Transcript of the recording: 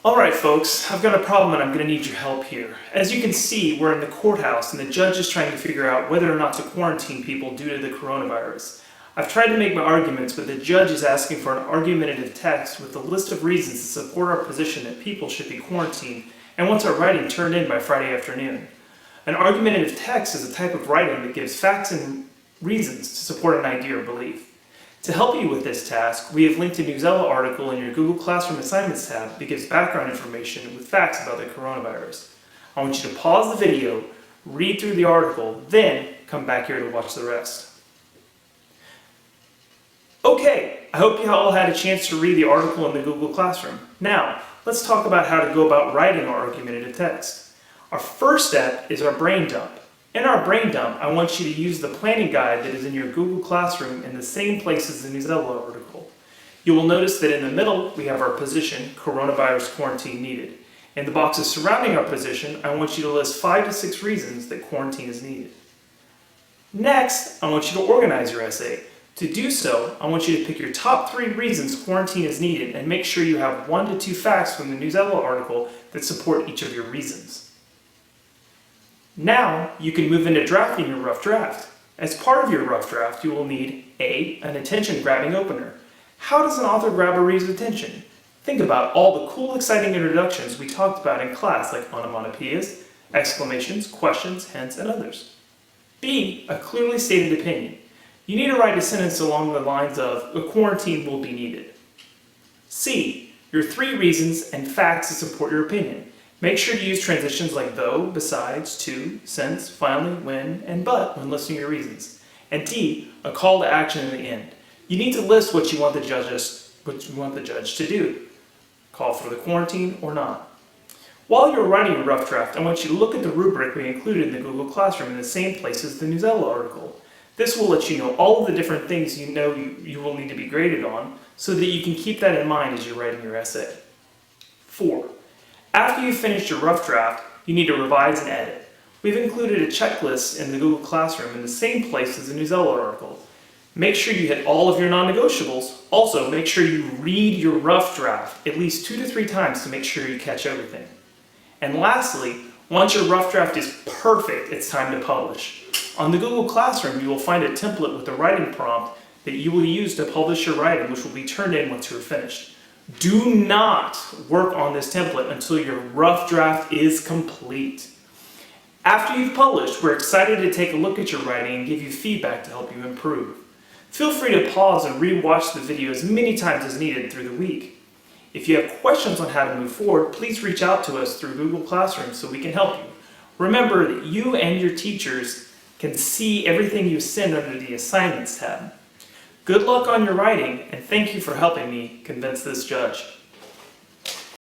Alright folks, I've got a problem and I'm going to need your help here. As you can see, we're in the courthouse and the judge is trying to figure out whether or not to quarantine people due to the coronavirus. I've tried to make my arguments, but the judge is asking for an argumentative text with a list of reasons to support our position that people should be quarantined and wants our writing turned in by Friday afternoon. An argumentative text is a type of writing that gives facts and reasons to support an idea or belief. To help you with this task, we have linked a Newsella article in your Google Classroom Assignments tab that gives background information with facts about the coronavirus. I want you to pause the video, read through the article, then come back here to watch the rest. Okay, I hope you all had a chance to read the article in the Google Classroom. Now, let's talk about how to go about writing our argumentative text. Our first step is our brain dump. In our brain dump, I want you to use the planning guide that is in your Google Classroom in the same place as the Newsella article. You will notice that in the middle, we have our position, coronavirus quarantine needed. In the boxes surrounding our position, I want you to list 5 to 6 reasons that quarantine is needed. Next, I want you to organize your essay. To do so, I want you to pick your top 3 reasons quarantine is needed and make sure you have 1 to 2 facts from the Newsella article that support each of your reasons. Now, you can move into drafting your rough draft. As part of your rough draft, you will need A, an attention-grabbing opener. How does an author grab a reader's attention? Think about all the cool, exciting introductions we talked about in class, like onomatopoeias, exclamations, questions, hints, and others. B, a clearly stated opinion. You need to write a sentence along the lines of, a quarantine will be needed. C, your 3 reasons and facts to support your opinion. Make sure to use transitions like though, besides, to, since, finally, when, and but when listing your reasons. And D, a call to action in the end. You need to list what you want the judge to do. Call for the quarantine or not. While you're writing your rough draft, I want you to look at the rubric we included in the Google Classroom in the same place as the Newsella article. This will let you know all of the different things you know you will need to be graded on, so that you can keep that in mind as you're writing your essay. 4. After you've finished your rough draft, you need to revise and edit. We've included a checklist in the Google Classroom in the same place as the Newsella article. Make sure you hit all of your non-negotiables. Also, make sure you read your rough draft at least 2 to 3 times to make sure you catch everything. And lastly, once your rough draft is perfect, it's time to publish. On the Google Classroom, you will find a template with a writing prompt that you will use to publish your writing, which will be turned in once you're finished. Do not work on this template until your rough draft is complete. After you've published, we're excited to take a look at your writing and give you feedback to help you improve. Feel free to pause and re-watch the video as many times as needed through the week. If you have questions on how to move forward, please reach out to us through Google Classroom so we can help you. Remember that you and your teachers can see everything you send under the Assignments tab. Good luck on your writing, and thank you for helping me convince this judge.